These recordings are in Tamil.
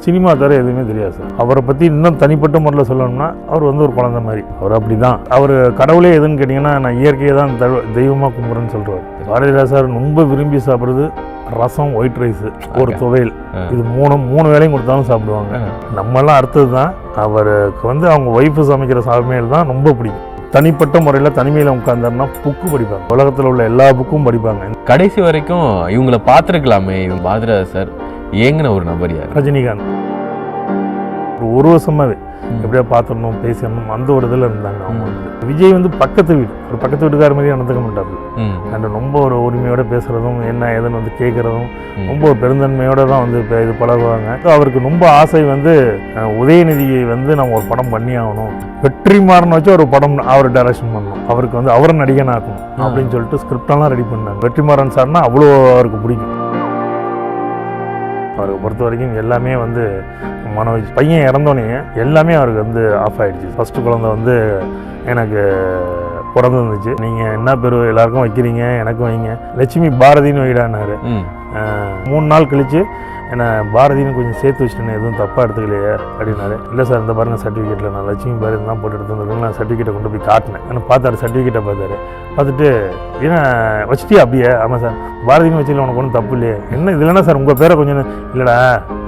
சினிமா தவிர எதுவுமே தெரியாது சார். அவரை பற்றி இன்னும் தனிப்பட்ட முறையில் சொல்லணும்னா அவர் வந்து ஒரு குழந்தை மாதிரி. அவர் அப்படி தான். அவர் கடவுளே எதுன்னு கேட்டிங்கன்னா நான் இயற்கையை தான் தெய்வமாக கும்பிட்றேன்னு சொல்கிறார். பாரதிராஜா சார் ரொம்ப விரும்பி சாப்பிட்றது ரசம், ஒயிட் ரைஸ், ஒரு துவையல். இது மூணு வேளையும் கொடுத்தாலும் சாப்பிடுவாங்க. நம்மெல்லாம் அடுத்தது தான். அவருக்கு வந்து அவங்க ஒய்ஃபு சமைக்கிற சமையல் தான் ரொம்ப பிடிக்கும். தனிப்பட்ட முறையில் தனிமையில் உட்கார்ந்தாருன்னா புக்கு படிப்பாங்க. உலகத்தில் உள்ள எல்லா புக்கும் படிப்பாங்க. கடைசி வரைக்கும் இவங்களை பார்த்துருக்கலாமே. இவங்க பாரதிராஜா சார் ஏங்கின ஒரு நபர் யார்? ரஜினிகாந்த். ஒரு வருஷமாகவே எப்படியா பார்த்துடணும், பேசணும், அந்த ஒரு இதில் இருந்தாங்க. அவங்க வந்து விஜய் வந்து பக்கத்து வீட்டுக்கார மாதிரி நடந்துக்க மாட்டாரு. அண்ட் ரொம்ப ஒரு உரிமையோட பேசுறதும் என்ன ஏதுன்னு வந்து கேட்கறதும் ரொம்ப ஒரு பெருந்தன்மையோட தான் வந்து இது பழகுவாங்க. அவருக்கு ரொம்ப ஆசை வந்து உதயநிதியை வந்து நம்ம ஒரு படம் பண்ணி ஆகணும், வெற்றிமாறன் வச்சு ஒரு படம் அவர் டைரக்ஷன் பண்ணணும், அவருக்கு வந்து அவரை நடிகன் ஆக்கணும் அப்படின்னு சொல்லிட்டு ஸ்கிரிப்டெல்லாம் ரெடி பண்ணாங்க. வெற்றிமாறன் சார்னா அவ்வளோ அவருக்கு பிடிக்கும். அவருக்கு பொறுத்த வரைக்கும் எல்லாமே வந்து மனோஜ் பையன் இறந்தோடனே எல்லாமே அவருக்கு வந்து ஆஃப் ஆகிடுச்சு. ஃபஸ்ட்டு குழந்தை வந்து எனக்கு பிறந்துருந்துச்சு. நீங்கள் என்ன பேர் எல்லாருக்கும் வைக்கிறீங்க, எனக்கும் வைங்க, லட்சுமி பாரதின்னு வைடானாரு. 3 நாள் கழித்து என்னை பாரதின்னு கொஞ்சம் சேர்த்து வச்சுட்டேன்னு எதுவும் தப்பாக எடுத்துக்கலையே அப்படின்னாரு. இல்லை சார், இந்த பாருங்க சர்டிஃபிகேட்டில் நான் லட்சுமி பாரதி தான் போட்டு எடுத்துருந்துருக்கேன். நான் சர்டிஃபிகேட்டை கொண்டு போய் காட்டினேன். என்ன பார்த்தாரு, சர்டிஃபிகேட்டை பார்த்துட்டு ஏன்னா வச்சுட்டியா அப்படியே? ஆமாம் சார், பாரதின்னு வச்சுல உனக்கு ஒன்றும் தப்பு இல்லையே. என்ன இது இல்லைன்னா சார் உங்கள் பேரை கொஞ்சம் இல்லைடா,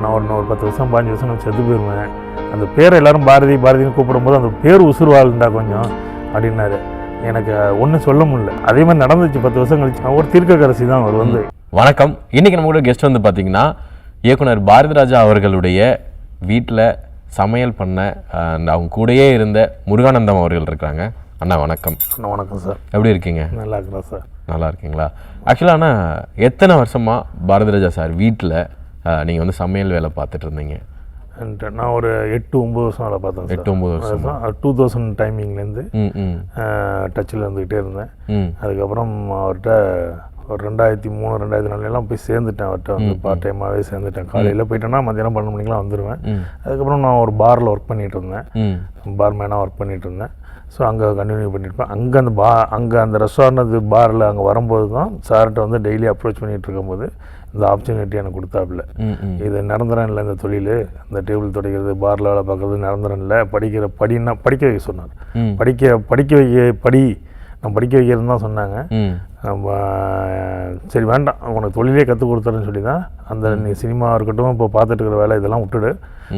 நான் ஒரு 10 வருஷம் 15 வருஷம் நான் செத்து போயிருவேன். அந்த பேரை எல்லாரும் பாரதின்னு கூப்பிடும்போது அந்த பேர் உசுறுவாள்ண்டா கொஞ்சம் அப்படின்னாரு. எனக்கு ஒன்றும் சொல்ல முடியல. அதே மாதிரி நடந்துச்சு 10 வருஷம் கழிச்சு. ஒரு தீர்க்கதரிசி தான் அவர் வந்து. வணக்கம். இன்னைக்கு நம்ம கூட கெஸ்ட் வந்து பார்த்தீங்கன்னா இயக்குனர் பாரதிராஜா அவர்களுடைய வீட்டில் சமையல் பண்ண அவங்க கூடயே இருந்த முருகானந்தம் அவர்கள் இருக்கிறாங்க. அண்ணா வணக்கம். அண்ணா வணக்கம் சார். எப்படி இருக்கீங்க? நல்லா இருக்கிறேன் சார். நல்லா இருக்கீங்களா? ஆக்சுவலாக ஆனால் எத்தனை வருஷமாக பாரதிராஜா சார் வீட்டில் நீங்கள் வந்து சமையல் வேலை பார்த்துட்டு இருந்தீங்க? நான் ஒரு 8-9 வருஷம் வேலை பார்த்தேன். 8-9 வருஷம். 2000 டைமிங்லேருந்து டச்சில் இருந்துக்கிட்டே இருந்தேன். அதுக்கப்புறம் அவர்கிட்ட ஒரு 2003-2004 போய் சேர்ந்துட்டேன். அவர்கிட்ட வந்து பார்ட் டைமாகவே சேர்ந்துட்டேன். காலையில் போயிட்டேன்னா மத்தியானம் 12 மணிக்கெலாம் வந்துடுவேன். அதுக்கப்புறம் நான் ஒரு பாரில் ஒர்க் பண்ணிகிட்டு இருந்தேன். பார்மேனாக ஒர்க் பண்ணிகிட்டு இருந்தேன். ஸோ அங்கே கண்டினியூ பண்ணியிருப்பேன். அங்கே அந்த ரெஸ்டாரண்ட் பாரில் அங்கே வரும்போது தான் சார்கிட்ட வந்து டெய்லி அப்ரோச் பண்ணிகிட்டு இருக்கும்போது இந்த ஆப்பர்ச்சுனிட்டி எனக்கு கொடுத்தாப்புல. இது நிரந்தரம் இல்லை, இந்த தொழில், இந்த டேபிள் துடைக்கிறது, பாரில் வேலை பார்க்குறது நிரந்தரம் இல்லை, படிக்க வைக்க சொன்னார். நான் படிக்க வைக்கிறதுன்னு தான் சொன்னாங்க. சரி வேண்டாம், உனக்கு தொழிலே கற்றுக் கொடுத்துறேன்னு சொல்லி தான் அந்த நீ சினிமா இருக்கட்டும், இப்போ பார்த்துட்டு இருக்கிற வேலை இதெல்லாம் விட்டுடு,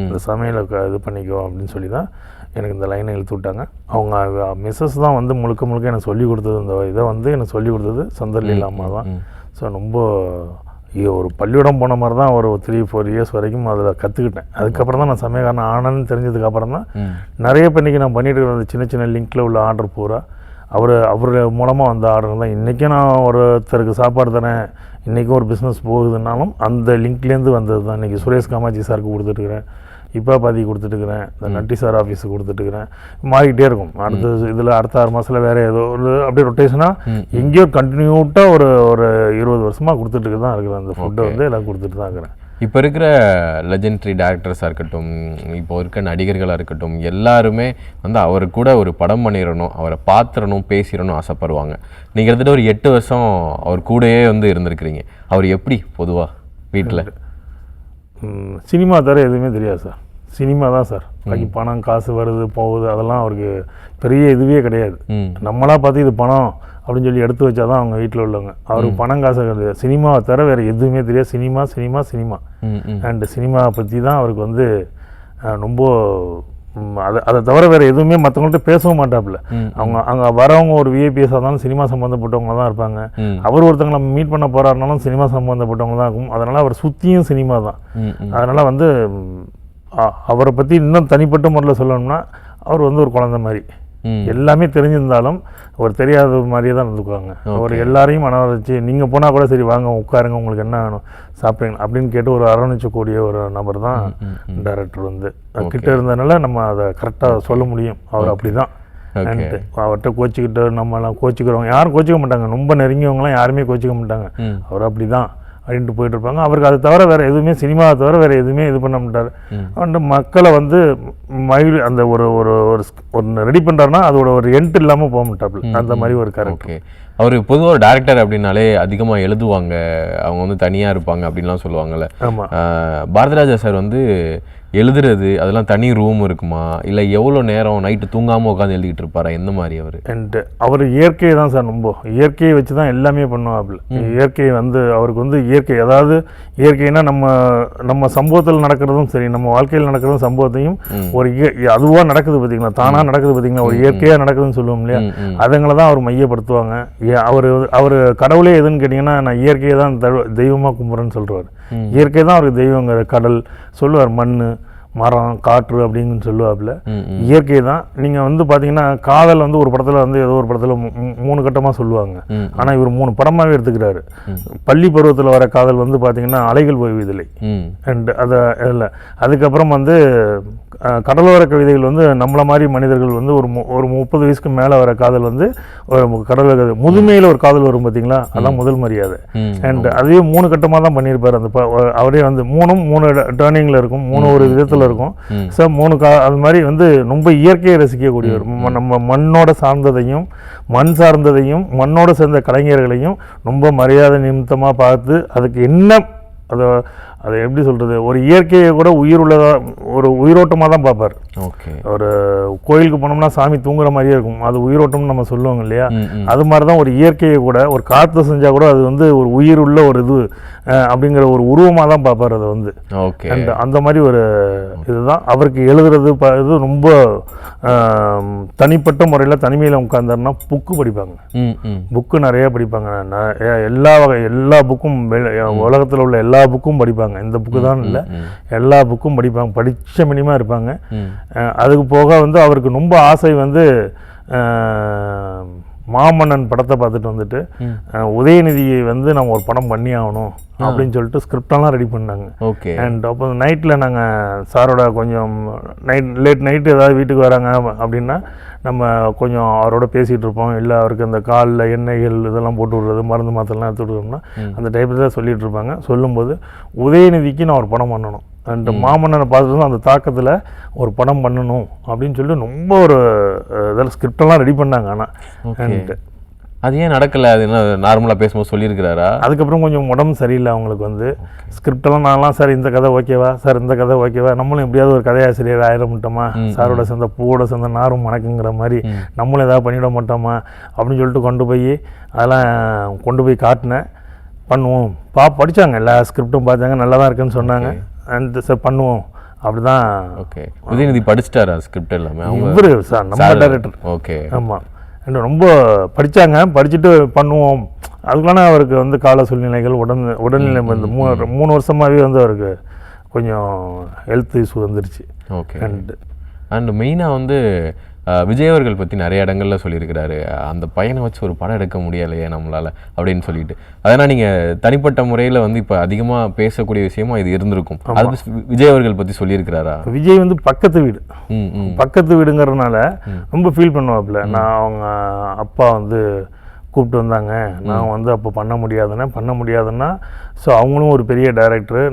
இந்த சமையலை இது பண்ணிக்கோ அப்படின்னு சொல்லி தான் எனக்கு இந்த லைனை இழுத்து விட்டாங்க. அவங்க மிஸ்ஸஸ் தான் வந்து முழுக்க எனக்கு சொல்லிக் கொடுத்தது. இந்த இதை வந்து எனக்கு சொல்லிக் கொடுத்தது சந்தர்லீலா அம்மா தான். ஸோ ரொம்ப ஒரு பள்ளிக்கூடம் போன மாதிரி தான் ஒரு 3-4 இயர்ஸ் வரைக்கும் அதில் கற்றுக்கிட்டேன். அதுக்கப்புறம் தான் நான் சமயக்காரன் ஆனன்னு தெரிஞ்சதுக்கப்புறம் தான் நிறைய பண்ணிக்கு நான் பண்ணிட்டு இருக்கிற சின்ன சின்ன உள்ள ஆர்டர் பூரா அவர் மூலமாக வந்த ஆர்டர் தான். இன்றைக்கும் நான் ஒருத்தருக்கு சாப்பாடு தரேன், இன்றைக்கும் ஒரு பிஸ்னஸ் போகுதுன்னாலும் அந்த லிங்க்லேருந்து வந்தது தான். இன்றைக்கி சுரேஷ் காமாட்சி சாருக்கு கொடுத்துட்டுருக்கிறேன், இப்போ பாதி கொடுத்துட்டுருக்கிறேன், இந்த நட்டி சார் ஆஃபீஸுக்கு கொடுத்துட்டுருக்கிறேன். மாறிக்கிட்டே இருக்கும். அடுத்த 6 மாதத்தில் வேறு ஏதோ ஒரு அப்படியே ரொட்டேஷனாக எங்கேயோ கண்டினியூட்டாக ஒரு 20 வருஷமாக கொடுத்துட்டு தான் இருக்கிறேன். அந்த ஃபுட்டை வந்து எல்லாம் கொடுத்துட்டு தான் இருக்கிறேன். இப்போ இருக்கிற லெஜெண்டரி டேரக்டர்ஸாக இருக்கட்டும், இப்போ இருக்க நடிகர்களாக இருக்கட்டும், எல்லாருமே வந்து அவர் கூட ஒரு படம் பண்ணிடணும், அவரை பார்த்துடணும், பேசிடணும் ஆசைப்படுவாங்க. நீங்கள் கிட்டத்தட்ட ஒரு 8 வருஷம் அவர் கூடயே வந்து இருந்திருக்கிறீங்க. அவர் எப்படி பொதுவாக வீட்டில்? சினிமா தவிர எதுவுமே தெரியாது சார். சினிமா தான் சார். பாக்கி பணம் காசு வருது போகுது அதெல்லாம் அவருக்கு பெரிய இதுவே கிடையாது. நம்மளா பார்த்து இது பணம் அப்படின்னு சொல்லி எடுத்து வச்சா தான் அவங்க வீட்டில் உள்ளவங்க. அவருக்கு பணம் காசு கிடையாது. சினிமாவை தவிர வேறு எதுவுமே தெரியாது. சினிமா அண்டு சினிமாவை பற்றி தான் அவருக்கு வந்து ரொம்ப அதை தவிர வேறு எதுவுமே மற்றவங்கள்ட்ட பேசவும் மாட்டாப்புல. அங்கே வரவங்க ஒரு விஐபிஎஸ்ஸாக இருந்தாலும் சினிமா சம்மந்தப்பட்டவங்க தான் இருப்பாங்க. அவர் ஒருத்தவங்களை மீட் பண்ண போகிறாருனாலும் சினிமா சம்மந்தப்பட்டவங்க தான் இருக்கும். அதனால் அவர் சுற்றியும் சினிமா தான். அதனால் வந்து அவரை பற்றி இன்னும் தனிப்பட்ட முறையில் சொல்லணும்னா அவர் வந்து ஒரு குழந்தை மாதிரி. எல்லாமே தெரிஞ்சிருந்தாலும் அவர் தெரியாத மாதிரியே தான் இருந்துக்குவாங்க. அவர் எல்லாரையும் மனவரைச்சி நீங்கள் போனால் கூட சரி வாங்க உட்காருங்க, உங்களுக்கு என்ன வேணும் சாப்பிடுங்க அப்படின்னு கேட்டு ஒரு அரவணைச்சக்கூடிய ஒரு நபர் தான் டைரக்டர். வந்து கிட்ட இருந்ததுனால நம்ம அதை கரெக்டாக சொல்ல முடியும். அவர் அப்படி தான். அவர்கிட்ட கோச்சிக்கிட்டு நம்மளாம் கோச்சிக்கிறவங்க யாரும் கோச்சிக்க மாட்டாங்க. ரொம்ப நெருங்கியவங்களாம் யாருமே கோச்சிக்க மாட்டாங்க. அவர் அப்படி தான். அப்படின்ட்டு போயிட்டு இருப்பாங்க. அவருக்கு அதை தவிர வேறு எதுவுமே, சினிமாவை தவிர வேறு எதுவுமே இது பண்ண மாட்டார். வந்து மக்களை வந்து அந்த ஒரு ஒரு ஒன்று ரெடி பண்ணுறாருன்னா அதோட ஒரு எண்ட் இல்லாமல் போக மாட்டாப்புல, அந்த மாதிரி ஒரு கேரக்டர். அவர் பொதுவாக ஒரு டேரக்டர் அப்படின்னாலே அதிகமாக எழுதுவாங்க, அவங்க வந்து தனியாக இருப்பாங்க அப்படின்லாம் சொல்லுவாங்கல்ல. பாரதிராஜா சார் வந்து எழுதுறது அதெல்லாம் தனி ரூம் இருக்குமா, இல்லை எவ்வளோ நேரம் நைட்டு தூங்காமல் உட்காந்து எழுதிட்டு இருப்பாரா, எந்த மாதிரி அவர்? அண்ட் அவர் இயற்கையை தான் சார், ரொம்ப இயற்கையை வச்சு தான் எல்லாமே பண்ணுவாப்புல. இயற்கை வந்து அவருக்கு வந்து இயற்கை, அதாவது இயற்கைனா நம்ம சம்பவத்தில் நடக்கிறதும் சரி, நம்ம வாழ்க்கையில் நடக்கிறதும் சம்பவத்தையும் ஒரு அதுவாக நடக்குது பார்த்தீங்களா, தானாக நடக்குது பார்த்தீங்களா, ஒரு இயற்கையாக நடக்குதுன்னு சொல்லுவோம் இல்லையா, அதுங்களை தான் அவர் மையப்படுத்துவாங்க. அவர் கடவுளே எதுன்னு கேட்டிங்கன்னா, நான் இயற்கையை தான் தெய்வமாக கும்பிட்றேன்னு சொல்கிறார். இயற்கை தான் அவருக்கு தெய்வங்கிற, கடல் சொல்லுவார், மண், மரம், காற்று அப்படின்னு சொல்லுவாப்புல. இயற்கை தான். நீங்கள் வந்து பார்த்தீங்கன்னா காதல் வந்து ஒரு படத்தில் வந்து ஏதோ ஒரு படத்தில் 3 கட்டமாக சொல்லுவாங்க. ஆனால் இவர் 3 படமாகவே எடுத்துக்கிறாரு. பள்ளி பருவத்தில் வர காதல் வந்து பார்த்தீங்கன்னா அலைகள் ஓய்வதில்லை அண்ட் அதை இல்லை. அதுக்கப்புறம் வந்து கடலோர கவிதைகள் வந்து நம்மளை மாதிரி மனிதர்கள் வந்து ஒரு 30 வயசுக்கு மேலே வர காதல் வந்து ஒரு கடலோர முதுமையில் ஒரு காதல் வரும் பார்த்தீங்களா, அதான் முதல் மரியாதை. அண்ட் அதையே 3 கட்டமாக தான் பண்ணியிருப்பார். அந்த அவரே வந்து 3 டேர்னிங்கில் இருக்கும், 3 ஒரு விதத்தில் இருக்கும். ஸோ 3 அது மாதிரி வந்து ரொம்ப இயற்கையை ரசிக்கக்கூடியவர். நம்ம மண்ணோட சார்ந்ததையும் மண் சார்ந்ததையும் மண்ணோட சேர்ந்த கலைஞர்களையும் ரொம்ப மரியாதை நிமித்தமாக பார்த்து அதுக்கு என்ன அதை எப்படி சொல்கிறது, ஒரு இயற்கையை கூட ஒரு உயிரோட்டமாக தான் பார்ப்பார். ஒரு கோயிலுக்கு போனோம்னா சாமி தூங்குற மாதிரியே இருக்கும், அது உயிரோட்டம்னு நம்ம சொல்லுவாங்க இல்லையா, அது மாதிரி தான் ஒரு இயற்கையை கூட, ஒரு காற்று செஞ்சால் கூட அது வந்து ஒரு உயிர் உள்ள ஒரு இது அப்படிங்கிற ஒரு உருவமாக தான் பார்ப்பார் அதை வந்து. அண்ட் அந்த மாதிரி ஒரு இதுதான் அவருக்கு எழுதுறது. இது ரொம்ப தனிப்பட்ட முறையில் தனிமையில் உட்கார்ந்தாருன்னா புக்கு படிப்பாங்க, புக்கு நிறைய படிப்பாங்க. எல்லா புக்கும் உலகத்தில் உள்ள எல்லா புக்கும் படிப்பாங்க. இந்த புக்கு தான் இல்லை, எல்லா புக்கும் படிப்பாங்க, படித்த மினிமா இருப்பாங்க. அதுக்கு போக வந்து அவருக்கு ரொம்ப ஆசை வந்து மாமன்னன் படத்தை பார்த்துட்டு வந்துட்டு உதயநிதியை வந்து நம்ம ஒரு படம் பண்ணி ஆகணும் அப்படின்னு சொல்லிட்டு ஸ்கிரிப்டெல்லாம் ரெடி பண்ணாங்க. அண்ட் அப்போ நைட்டில் நாங்கள் சாரோட கொஞ்சம் லேட் நைட்டு ஏதாவது வீட்டுக்கு வராங்க அப்படின்னா நம்ம கொஞ்சம் அவரோட பேசிகிட்டு இருப்போம். இல்லை அவருக்கு அந்த காலில் எண்ணெய்கள் இதெல்லாம் போட்டு விடுறது, மருந்து மாத்திரலாம் எடுத்து விடுறோம்னா அந்த டைப்பில் தான் சொல்லிகிட்டு இருப்பாங்க. சொல்லும்போது உதயநிதிக்கு நான் ஒரு படம் பண்ணணும், அண்ட் மாமன்னனை பார்த்துட்டு அந்த தாக்கத்தில் ஒரு படம் பண்ணணும் அப்படின்னு சொல்லிட்டு ரொம்ப ஒரு இதெல்லாம் ஸ்கிரிப்டெல்லாம் ரெடி பண்ணாங்க. ஆனால் அது ஏன் நடக்கலை? அது என்ன நார்மலாக பேசும்போது சொல்லியிருக்கிறாரா? அதுக்கப்புறம் கொஞ்சம் உடம்பு சரியில்லை அவங்களுக்கு வந்து. ஸ்கிரிப்டெல்லாம் நான்லாம் சார் இந்த கதை ஓகேவா சார், இந்த கதை ஓகேவா, நம்மளும் எப்படியாவது ஒரு கதையாசிரியர் ஆயிட மாட்டோமா, சாரோட சேர்ந்த பூவோட சேர்ந்த நாரும் மணக்குங்கிற மாதிரி நம்மளும் ஏதாவது பண்ணிவிட மாட்டோமா அப்படின்னு சொல்லிட்டு கொண்டு போய் காட்டினேன். பண்ணுவோம் படித்தாங்க, எல்லா ஸ்கிரிப்டும் பார்த்தாங்க, நல்லா தான் இருக்குன்னு சொன்னாங்க. அண்ட் சார் பண்ணுவோம் அப்படிதான். உதயநிதி படிச்சிட்டாரா ஸ்கிரிப்ட் எல்லாமே? இவரு சார் நம்ம டைரக்டர். ஆமாம், ரொம்ப படித்தாங்க. படிச்சுட்டு பண்ணுவோம் அதுக்குள்ளான அவருக்கு வந்து கால சூழ்நிலைகள் உடல்நிலை வந்து 3 வருஷமாகவே வந்து அவருக்கு கொஞ்சம் ஹெல்த் இஷ்யூ வந்துருச்சு. அண்ட் மெயினாக வந்து விஜய் அவர்கள் பற்றி நிறைய இடங்களில் சொல்லியிருக்கிறாரு, அந்த பையனை வச்சு ஒரு படம் எடுக்க முடியலையே நம்மளால் அப்படின்னு சொல்லிட்டு. அதனால் நீங்கள் தனிப்பட்ட முறையில் வந்து இப்போ அதிகமாக பேசக்கூடிய விஷயமா இது இருந்திருக்கும். அது விஜய் அவர்கள் பற்றி சொல்லியிருக்கிறாரா? விஜய் வந்து பக்கத்து வீடுங்கிறதுனால ரொம்ப ஃபீல் பண்ணுவாப்புல. நான் அவங்க அப்பா வந்து கூப்பிட்டு வந்தாங்க, நான் வந்து அப்போ பண்ண முடியாதுன்னா ஸோ அவங்களும் ஒரு பெரிய டைரக்டரு.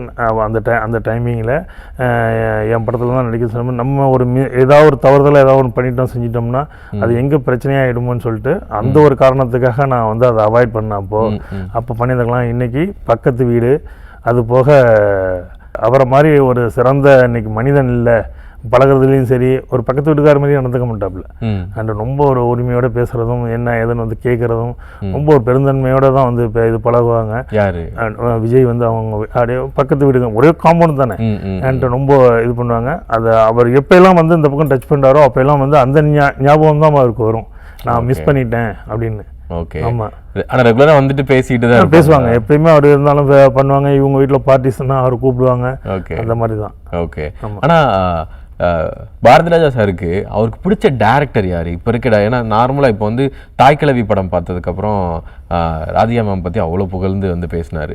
அந்த டைமிங்கில் என் படத்தில் தான் நடிக்க சொன்ன நம்ம ஏதாவது ஒரு தவறுதலாக ஏதாவது ஒன்று பண்ணிட்டோம் செஞ்சிட்டோம்னா அது எங்கே பிரச்சனையாகிடுமோன்னு சொல்லிட்டு அந்த ஒரு காரணத்துக்காக நான் வந்து அதை அவாய்ட் பண்ணேன். அப்போ பண்ணியிருக்கலாம். இன்றைக்கி பக்கத்து வீடு, அது போக அவரை மாதிரி ஒரு சிறந்த இன்னைக்கு மனிதன் இல்லை, பழகிறதுலையும் சரி ஒரு பக்கத்து வீட்டுக்கார மாதிரி நடந்துக்க மாட்டாப்புல. அண்ட் ரொம்ப ஒரு உரிமையோடு பேசுகிறதும் என்ன ஏதுன்னு வந்து கேட்குறதும் ரொம்ப ஒரு பெருந்தன்மையோடு தான் வந்து இப்போ இது பழகுவாங்க. விஜய் வந்து அவங்க அப்படியே பக்கத்து வீடுங்க, ஒரே காம்பவுண்ட் தானே, அண்ட் ரொம்ப இது பண்ணுவாங்க. அதை அவர் எப்போல்லாம் வந்து இந்த பக்கம் டச் பண்ணுறாரோ அப்போல்லாம் வந்து அந்த ஞாபகம் தான் அவருக்கு வரும், நான் மிஸ் பண்ணிட்டேன் அப்படின்னு. ஆமாம், ஆனால் ரெகுலராக வந்துட்டு பேசிட்டு தான் பேசுவாங்க. எப்பயுமே அவர் இருந்தாலும் பண்ணுவாங்க. இவங்க வீட்டில் பார்ட்டிஸ்னா அவர் கூப்பிடுவாங்க, அந்த மாதிரி தான். ஆனால் பாரதிராஜா சாருக்கு அவருக்கு பிடிச்ச டேரக்டர் யார் இப்போ இருக்கடா? ஏன்னா நார்மலாக இப்போ வந்து தாய்க்கிழவி படம் பார்த்ததுக்கப்புறம் ராதிகா மேம் பற்றி அவ்வளோ புகழ்ந்து வந்து பேசினார்.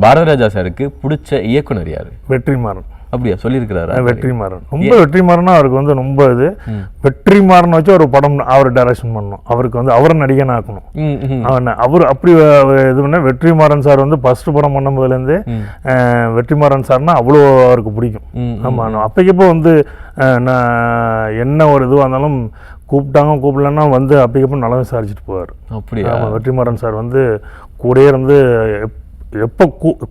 பாரதிராஜா சாருக்கு பிடிச்ச இயக்குனர் யார்? வெற்றிமாறன். அப்படியா சொல்லியிருக்கிறாரா? வெற்றிமாறன் ரொம்ப வெற்றிமாறனா அவருக்கு வந்து ரொம்ப இது வெற்றிமாறன் வச்சு ஒரு படம் அவர் டைரக்ஷன் பண்ணணும், அவருக்கு வந்து அவரை நடிகன் ஆக்கணும். அவர் அப்படி இது பண்ண வெற்றிமாறன் சார் வந்து ஃபர்ஸ்ட் படம் பண்ண போதுலேருந்து வெற்றிமாறன் சார்னா அவ்வளோ அவருக்கு பிடிக்கும். ஆமாம், அப்போக்கப்போ வந்து நான் என்ன ஒரு இதுவாக இருந்தாலும் கூப்பிட்டாங்க கூப்பிடலன்னா வந்து அப்போக்கப்போ நல்லா விசாரிச்சுட்டு போவார். அப்படியா? ஆமாம், வெற்றிமாறன் சார் வந்து கூடயே இருந்து எப்போ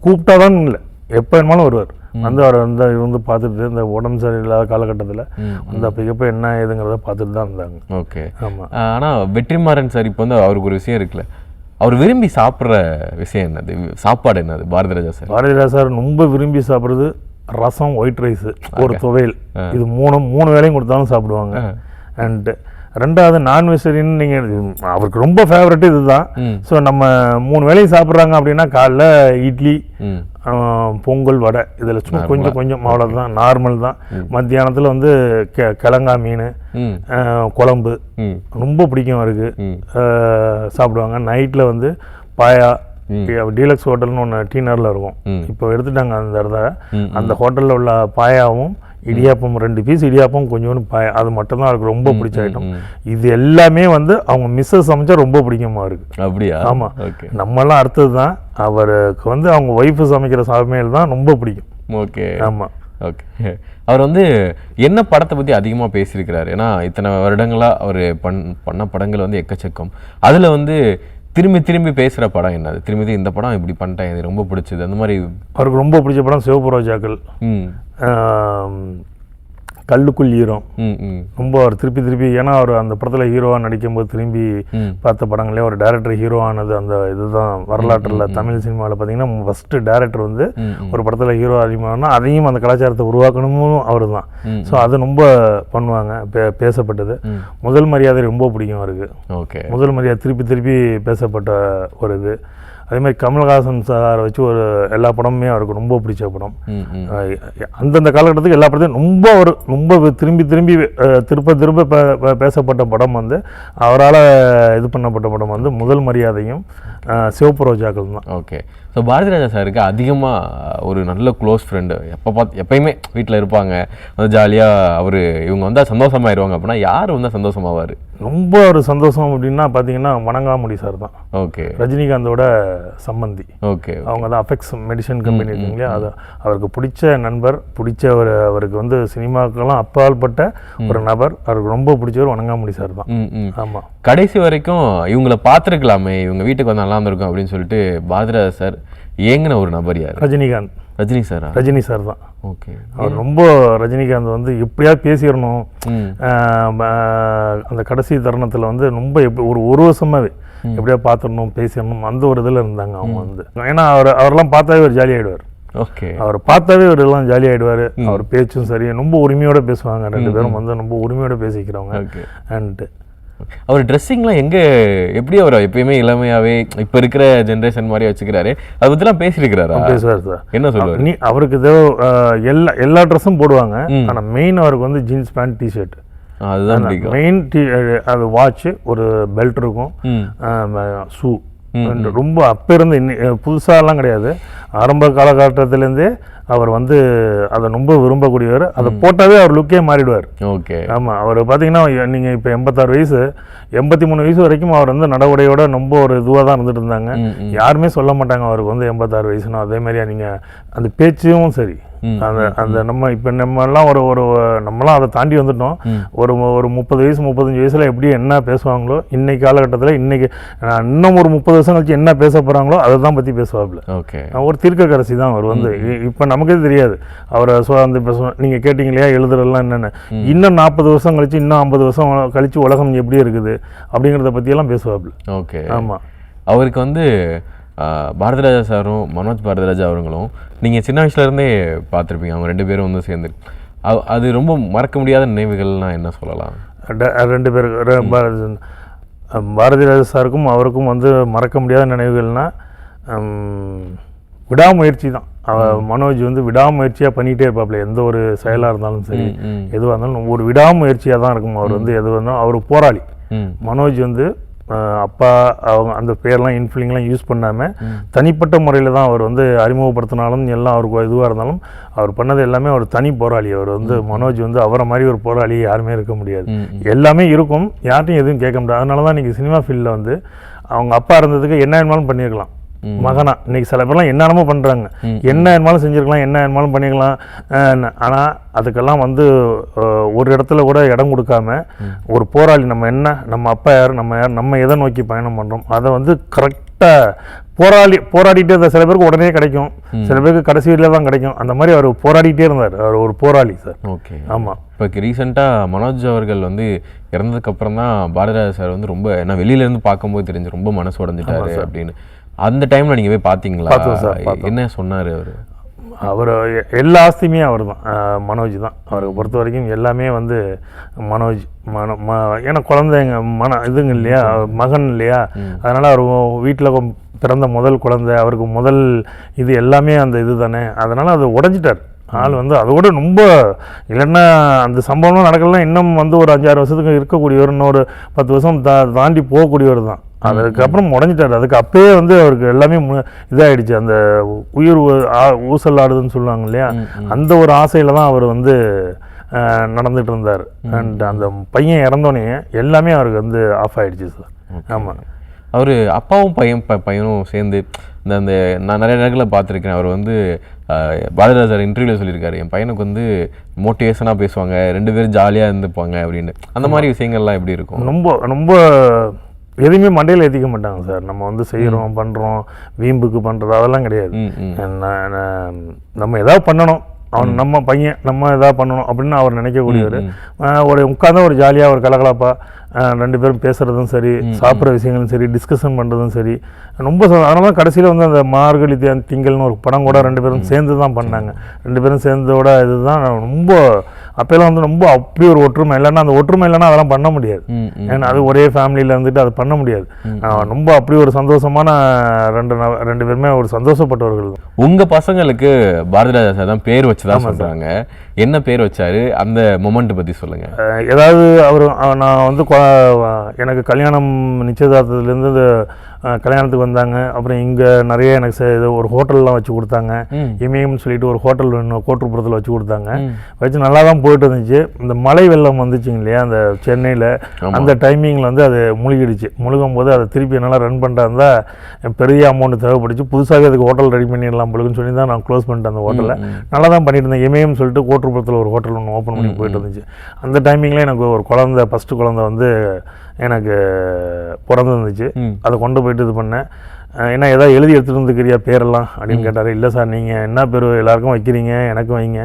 கூப்பிட்டாதான் இல்லை, எப்போ வேணுமாலும் வருவார். வந்து அவர் வந்து இருந்து பார்த்துட்டு இந்த உடம்பு சரியில்லாத காலகட்டத்தில் வந்து அப்போக்கப்போ என்ன ஏதுங்கிறத பார்த்துட்டு தான் இருந்தாங்க. ஓகே. ஆமாம். ஆனால் வெற்றிமாறன் சார் இப்போ வந்து அவருக்கு ஒரு விஷயம் இருக்குல்ல, அவர் விரும்பி சாப்பிட்ற விஷயம் என்னது, சாப்பாடு என்னது பாரதிராஜா சார்? பாரதிராஜா சார் ரொம்ப விரும்பி சாப்பிட்றது ரசம், ஒயிட் ரைஸ், ஒரு துவையல். இது மூணு வேளையும் கொடுத்தாலும் சாப்பிடுவாங்க. அண்ட் ரெண்டாவது நான்வெஜிடேரியன் நீங்கள் அவருக்கு ரொம்ப ஃபேவரட் இதுதான். ஸோ நம்ம 3 வேளையும் சாப்பிட்றாங்க அப்படின்னா காலைல இட்லி, பொங்கல், வடை, இதில் சும்மா கொஞ்சம் அவ்வளோதான், நார்மல் தான். மத்தியானத்தில் வந்து கிழங்கா மீன் குழம்பு ரொம்ப பிடிக்கும் அவருக்கு, சாப்பிடுவாங்க. நைட்டில் வந்து பாயா, டீலக்ஸ் ஹோட்டல்னு ஒன்று டீனரில் இருக்கும், இப்போ எடுத்துட்டாங்க அந்த இடத்த. அந்த ஹோட்டலில் உள்ள பாயாவும் இடியாப்பம் 2 பீஸ் இடியாப்பம் கொஞ்சோண்டு பாயா, அது மட்டும்தான் அவருக்கு ரொம்ப பிடிச்ச ஐட்டம். இது எல்லாமே வந்து அவங்க மிஸ்ஸஸ் சமைச்சா ரொம்ப பிடிக்குமா இருக்கு. அப்படியா? ஆமாம், நம்மளாம் அடுத்தது தான். அவருக்கு வந்து அவங்க ஒய்ஃபு சமைக்கிற சமையல் தான் ரொம்ப பிடிக்கும். ஓகே. ஆமாம். ஓகே. அவர் வந்து என்ன படத்தை பற்றி அதிகமாக பேசியிருக்கிறார்? ஏன்னா இத்தனை வருடங்களாக அவர் பண்ண படங்கள் வந்து எக்கச்சக்கம். அதில் வந்து திரும்பி பேசுகிற படம் என்னது? திரும்பி இந்த படம் இப்படி பண்ணிட்டேன், இது ரொம்ப பிடிச்சது, அந்த மாதிரி அவருக்கு ரொம்ப பிடிச்ச படம் சிவப்பு ரோஜாக்கள், கல்லுக்குள் ஈரம். ரொம்ப அவர் திருப்பி ஏன்னா அவர் அந்த படத்தில் ஹீரோவாக நடிக்கும்போது திரும்பி பார்த்த படங்களே ஒரு டைரக்டர் ஹீரோவானது அந்த இதுதான் வரலாற்றில். தமிழ் சினிமாவில் பார்த்தீங்கன்னா ஃபஸ்ட்டு டைரக்டர் வந்து ஒரு படத்தில் ஹீரோ அதிகமாகனா அதையும் அந்த கலாச்சாரத்தை உருவாக்கணும் அவர் தான். ஸோ அது ரொம்ப பண்ணுவாங்க, பேசப்பட்டது. முதல் மரியாதை ரொம்ப பிடிக்கும் அவருக்கு. ஓகே. முதல் மரியாதை திருப்பி பேசப்பட்ட ஒரு இது. அதே மாதிரி கமல்ஹாசன் சாரை வச்சு ஒரு எல்லா படமுமே அவருக்கு ரொம்ப பிடிச்ச படம். அந்தந்த காலகட்டத்துக்கு எல்லா படத்தையும் ரொம்ப திரும்ப பேசப்பட்ட படம் வந்து எப்பரால் இது பண்ணப்பட்ட படம் வந்து முதல் மரியாதையும் சிவப்பு ரோஜாக்கள் தான். ஓகே. ஸோ பாரதிராஜா சாருக்கு அதிகமாக ஒரு நல்ல க்ளோஸ் ஃப்ரெண்டு, எப்பயுமே வீட்டில் இருப்பாங்க, வந்து ஜாலியாக அவர் இவங்க வந்தால் சந்தோஷமாயிருவாங்க அப்படின்னா யார் வந்தால் சந்தோஷமாவார்? ரொம்ப ஒரு சந்தோஷம் அப்படின்னா பார்த்தீங்கன்னா வணங்காமுடி சார் தான். ஓகே. ரஜினிகாந்தோட சம்பந்தி. ஓகே. அவங்க தான் அஃபெக்ஸ் மெடிசன் கம்பெனி இருக்குங்க இல்லையா, அது அவருக்கு பிடிச்ச நண்பர், அவருக்கு வந்து சினிமாக்கெல்லாம் அப்பாற்பட்ட ஒரு நபர், அவருக்கு ரொம்ப பிடிச்சவர் வணங்காமுடி சார் தான். ஆமாம். கடைசி வரைக்கும் இவங்களை பார்த்துருக்கலாமே, இவங்க வீட்டுக்கு வந்து நல்லா இருந்திருக்கும் அப்படின்னு சொல்லிட்டு பாரதிராஜா சார் ஏங்கின ஒரு நபர் யார்? ரஜினிகாந்த். ரஜினி சார் தான். ஓகே. அவர் ரொம்ப ரஜினிகாந்த் வந்து எப்படியாவது பேசிடணும், அந்த கடைசி தருணத்தில் வந்து ரொம்ப ஒரு வருஷமாவே எப்படியா பார்த்துடணும், பேசிடணும், அந்த ஒரு இதில் இருந்தாங்க அவங்க வந்து. ஏன்னா அவரெல்லாம் பார்த்தாவே ஒரு ஜாலி ஆகிடுவார். ஓகே. அவர் பார்த்தாவே ஒரு எல்லாம் ஜாலி ஆகிடுவார். அவர் பேச்சும் சரி, ரொம்ப உரிமையோடு பேசுவாங்க. 2 பேரும் வந்து ரொம்ப உரிமையோடு பேசிக்கிறவங்க. அண்ட் அவர் ட்ரெஸ்ஸிங்லாம் எப்படி அவர் எப்பயுமே இளமையாகவே இப்போ இருக்கிற ஜென்ரேஷன் மாதிரி வச்சுக்கிறாரு, அதை பற்றிலாம் பேசியிருக்கிறாரா? பேசுவார் சார். என்ன சொல்லுவார்? அவருக்கு ஏதோ எல்லா ட்ரெஸ்ஸும் போடுவாங்க, ஆனால் மெயின் அவருக்கு வந்து ஜீன்ஸ் பேண்ட், டிஷர்ட், அதுதான் மெயின். அது வாட்ச், ஒரு பெல்ட் இருக்கும், ஷூ, ரொம்ப அப்போ இருந்து புதுசாலாம் கிடையாது, ஆரம்ப காலகட்டத்திலேருந்தே அவர் வந்து அதை ரொம்ப விரும்பக்கூடியவர். அதை போட்டாவே அவர் லுக்கே மாறிடுவார். ஓகே. ஆமாம். அவர் பார்த்தீங்கன்னா நீங்கள் இப்போ 86 வயசு, 83 வயசு வரைக்கும் அவர் வந்து நடவடையோட ரொம்ப ஒரு இதுவாக தான் இருந்துட்டு இருந்தாங்க. யாருமே சொல்ல மாட்டாங்க அவருக்கு வந்து 86 வயசுனா. அதே மாதிரியா நீங்கள் அந்த பேச்சும் சரி, அந்த நம்ம இப்போ நம்மலாம் நம்மளாம் அதை தாண்டி வந்துட்டோம். ஒரு 30 வயசு 35 வயசுல எப்படி என்ன பேசுவாங்களோ இன்னைக்கு காலகட்டத்தில், இன்னைக்கு இன்னும் ஒரு 30 வருஷம் கழிச்சு என்ன பேச போகிறாங்களோ அதை தான் பற்றி பேசுவாப்புல. ஓகே. ஒரு தீர்க்கதரிசி தான் அவர் வந்து. இப்போ நமக்கே தெரியாது அவரை அந்த நீங்கள் கேட்டீங்க இல்லையா எழுதுறதுலாம் என்னென்ன, இன்னும் 40 வருஷம் கழிச்சு, இன்னும் 50 வருஷம் கழிச்சு உலகம் எப்படி இருக்குது அப்படிங்கிறத பற்றியெல்லாம் பேசுவாப்புல. ஓகே. ஆமாம். அவருக்கு வந்து பாரதிராஜா சாரும் மனோஜ் பாரதிராஜா அவர்களும் நீங்கள் சின்ன வயசுலேருந்தே பார்த்துருப்பீங்க, அவங்க 2 பேரும் வந்து சேர்ந்து. அது ரொம்ப மறக்க முடியாத நினைவுகள்னால் என்ன சொல்லலாம்? 2 பேருக்கு பாரதிராஜா சாருக்கும் அவருக்கும் வந்து மறக்க முடியாத நினைவுகள்னால் விடாமுயற்சி தான். மனோஜ் வந்து விடாமுயற்சியாக பண்ணிகிட்டே இருப்பாப்புல. எந்த ஒரு செயலாக இருந்தாலும் சரி, எதுவாக இருந்தாலும் ஒரு விடாமுயற்சியாக தான் இருக்கும். அவர் வந்து எது இருந்தாலும் அவர் போராளி. மனோஜ் வந்து அப்பா அவங்க அந்த பேர்லாம் இன்ஃப்ளிங்லாம் யூஸ் பண்ணாமல் தனிப்பட்ட முறையில் தான் அவர் வந்து அறிமுகப்படுத்தினாலும் எல்லாம் அவருக்கு இதுவாக இருந்தாலும் அவர் பண்ணது எல்லாமே ஒரு தனி போராளி. அவர் வந்து மனோஜ் வந்து அவரை மாதிரி ஒரு போராளி யாருமே இருக்க முடியாது. எல்லாமே இருக்கும், யார்ட்டையும் எதுவும் கேட்க முடியாது. அதனால தான் இன்றைக்கி சினிமா ஃபீல்டில் வந்து அவங்க அப்பா இருந்ததுக்கு என்ன வேணுமாலும் பண்ணியிருக்கலாம். மகனா இன்னைக்கு சில பேர்லாம் என்னென்னமோ பண்ணுறாங்க, என்ன வேணுமாலும் செஞ்சுருக்கலாம், என்ன வேணுமாலும் பண்ணிக்கலாம். ஆனால் அதுக்கெல்லாம் வந்து ஒரு இடத்துல கூட இடம் கொடுக்காம ஒரு போராளி, நம்ம அப்பா யார், நம்ம எதை நோக்கி பயணம் பண்ணுறோம், அதை வந்து கரெக்டாக போராடிட்டே இருந்தார். சில பேருக்கு உடனே கிடைக்கும், சில பேருக்கு கடைசி வீட்டில் தான் கிடைக்கும். அந்த மாதிரி அவர் போராடிட்டே இருந்தார். அவர் ஒரு போராளி சார். ஓகே, ஆமாம். இப்போ ரீசெண்டாக மனோஜ் அவர்கள் வந்து இறந்ததுக்கப்புறம் தான் பாரதிராஜா சார் வந்து ரொம்ப, நான் வெளியிலேருந்து பார்க்கும்போது தெரிஞ்சு ரொம்ப மனசு உடஞ்சிட்டாரு அப்படின்னு. அந்த டைமில் நீங்கள் போய் பார்த்தீங்களா? என்ன சொன்னார் அவர்? அவர் எல்லா ஆஸ்தியுமே அவர் தான், மனோஜ் தான். அவருக்கு பொறுத்த வரைக்கும் எல்லாமே வந்து மனோஜ் ஏன்னா குழந்தைங்க இதுங்க இல்லையா, மகன் இல்லையா, அதனால் அவர் வீட்டில் பிறந்த முதல் குழந்தை, அவருக்கு முதல் இது எல்லாமே அந்த இது தானே. அதனால் அதை உடஞ்சிட்டார் ஆள் வந்து. அதோட ரொம்ப இல்லைன்னா அந்த சம்பவம்லாம் நடக்கலாம், இன்னும் வந்து ஒரு 5-6 வருஷத்துக்கு இருக்கக்கூடியவர், இன்னொரு 10 வருஷம் தாண்டி போகக்கூடியவர் தான். அதுக்கப்புறம் உடஞ்சிட்டார். அதுக்கு அப்பயே வந்து அவருக்கு எல்லாமே இதாகிடுச்சு. அந்த உயிர் ஊசல் ஆடுதுன்னு சொல்லுவாங்க இல்லையா, அந்த ஒரு ஆசையில் தான் அவர் வந்து நடந்துகிட்டு இருந்தார். அண்ட் அந்த பையன் இறந்தோடனே எல்லாமே அவருக்கு வந்து ஆஃப் ஆகிடுச்சு சார். ஆமாம். அவர் அப்பாவும் பையனும் சேர்ந்து அந்த நான் நிறைய நேரங்களில் பார்த்துருக்கேன். அவர் வந்து பாரதிராஜா சார் இன்டர்வியூவில் சொல்லியிருக்காரு, என் பையனுக்கு வந்து மோட்டிவேஷனாக பேசுவாங்க, 2 பேரும் ஜாலியாக இருந்துப்பாங்க அப்படின்னு. அந்த மாதிரி விஷயங்கள்லாம் எப்படி இருக்கும்? ரொம்ப ரொம்ப எதுவுமே மண்டையில் ஏற்றிக்க மாட்டாங்க சார். நம்ம வந்து செய்கிறோம், பண்ணுறோம், வீம்புக்கு பண்ணுறது அதெல்லாம் கிடையாது. நம்ம ஏதாவது பண்ணணும், அவன் நம்ம பையன், நம்ம எதாவது பண்ணணும் அப்படின்னு அவர் நினைக்கக்கூடியவர். ஒரு உட்காந்து ஒரு ஜாலியாக ஒரு கலகலப்பாக 2 பேரும் பேசுகிறதும் சரி, சாப்பிட்ற விஷயங்களும் சரி, டிஸ்கஷன் பண்ணுறதும் சரி, ரொம்ப அதனால தான் கடைசியில் வந்து அந்த மார்கழி திங்கள்னு ஒரு படம் கூட 2 பேரும் சேர்ந்து தான் பண்ணாங்க. 2 பேரும் சேர்ந்தோட இதுதான் ரொம்ப அப்போல்லாம் வந்து ரொம்ப அப்படி ஒரு ஒற்றுமை. இல்லைன்னா அந்த ஒற்றுமை இல்லைன்னா அதெல்லாம் பண்ண முடியாது. ஏன்னா அது ஒரே ஃபேமிலியில் இருந்துட்டு அது பண்ண முடியாது. ரொம்ப அப்படி ஒரு சந்தோஷமான 2 பேருமே ஒரு சந்தோஷப்பட்டவர்கள். உங்கள் பசங்களுக்கு பாரதிராஜா சார் தான் பேர் வச்சுதான் சொல்கிறாங்க. என்ன பேர் வச்சாரு? அந்த மொமெண்ட் பற்றி சொல்லுங்கள். ஏதாவது நான் வந்து எனக்கு கல்யாணம் நிச்சயதார்த்தத்துலேருந்து கல்யாணத்துக்கு வந்தாங்க. அப்புறம் இங்கே நிறைய எனக்கு ஒரு ஹோட்டல்லாம் வச்சு கொடுத்தாங்க. இமயம்னு சொல்லிட்டு ஒரு ஹோட்டல் கோட்டுப்புறத்தில் வச்சு கொடுத்தாங்க. வச்சு நல்லா தான் போயிட்டு இருந்துச்சு. இந்த மழை வெள்ளம் வந்துச்சுங்க இல்லையா அந்த சென்னையில், அந்த டைமிங்கில் வந்து அது முழுகிடுச்சு. முழுகும் போது அதை திருப்பி என்னால் ரன் பண்ணிட்டா இருந்தால் பெரிய அமௌண்ட் தேவைப்பட்டுச்சு. புதுசாகவே அதுக்கு ஹோட்டல் ரெடி பண்ணிடலாம் பொழுதுன்னு சொல்லி தான் நான் க்ளோஸ் பண்ணிட்டேன் அந்த ஹோட்டலை. நல்லா தான் பண்ணிட்டு இருந்தேன். இமயம் சொல்லிட்டு கோட்டுப்புறத்தில் ஒரு ஹோட்டல் ஒன்று ஓப்பன் பண்ணி போயிட்டு இருந்துச்சு. அந்த டைமிங்கில் எனக்கு ஒரு குழந்தை, ஃபஸ்ட்டு குழந்தை வந்து எனக்கு பிறந்துருந்துச்சு. அதை கொண்டு போயிட்டு இது பண்ணேன். ஏன்னா ஏதாவது எழுதி எடுத்துகிட்டு வந்துக்கிறியா பேரெல்லாம் அப்படின்னு கேட்டார். இல்லை சார், நீங்கள் என்ன பேர் எல்லாருக்கும் வைக்கிறீங்க, எனக்கும் வைங்க.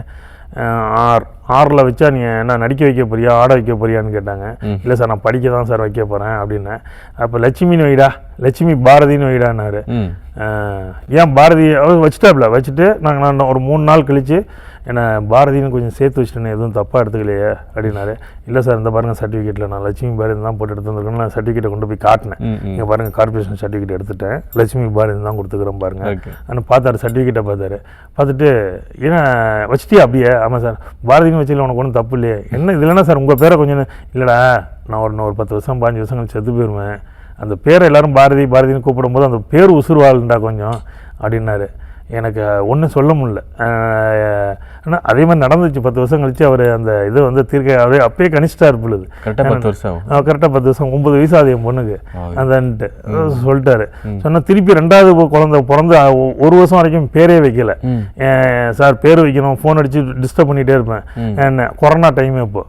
ஆறில் வச்சா நீங்கள் என்ன நடிக்க வைக்க போறியா, ஆட வைக்க போறியான்னு கேட்டாங்க. இல்லை சார், நான் படிக்க தான் சார் வைக்க போகிறேன் அப்படின்னேன். அப்போ லட்சுமின்னு வைடா, லட்சுமி பாரதின்னு வைடான்னாரு. ஏன் பாரதி வச்சுட்டாப்ல. வச்சுட்டு நான் ஒரு 3 நாள் கழித்து ஏன்னா பாரதின்னு கொஞ்சம் சேர்த்து வச்சுட்டேன்னு எதுவும் தப்பாக எடுத்துக்கலையே அப்படின்னாரு. இல்லை சார், இந்த பாருங்கள் சர்டிஃபிகேட்டில் நான் லட்சுமி பாரதி தான் போட்டு எடுத்து வந்துருக்கேன்னு நான் சர்டிஃபிகேட்டை கொண்டு போய் காட்டினேன். இங்கே பாருங்கள், கார்பரேஷன் சர்டிஃபிகேட் எடுத்துட்டேன், லட்சுமி பாரதி தான் கொடுத்துக்கிறேன் பாருங்கள். ஆனால் பார்த்தாரு, சர்டிஃபிகேட்டை பார்த்துட்டு ஏன்னா வச்சுட்டியா அப்படியே? ஆமாம் சார், பாரதின்னு வச்சுல உனக்கு ஒன்றும் தப்பு இல்லையே. என்ன இது இல்லைன்னா சார் உங்கள் பேரை கொஞ்சம் இல்லைடா, நான் ஒரு 10 வருஷம் 15 வருஷம் கழிச்சு செத்து போயிடுவேன். அந்த பேரை எல்லோரும் பாரதின்னு கூப்பிடும்போது அந்த பேர் உசுறுவாள்ண்டா கொஞ்சம் அப்படின்னாரு. எனக்கு ஒன்றும் சொல்ல முடியல. ஆனால் அதே மாதிரி நடந்துச்சு. 10 வருஷம் கழிச்சு அவர் அந்த இதை வந்து அவரே அப்பயே கணிச்சிட்டார் பொழுது. கரெக்டாக 10 வருஷம் 9 வயசு ஆகுது என் பொண்ணுக்கு. அதான்ட்டு சொல்லிட்டாரு. சொன்னால் திருப்பி 2வது குழந்தை பிறந்து 1 வருஷம் வரைக்கும் பேரே வைக்கல. சார் பேர் வைக்கணும், ஃபோன் அடித்து டிஸ்டர்ப் பண்ணிகிட்டே இருப்பேன். என்ன கொரோனா டைம் இப்போ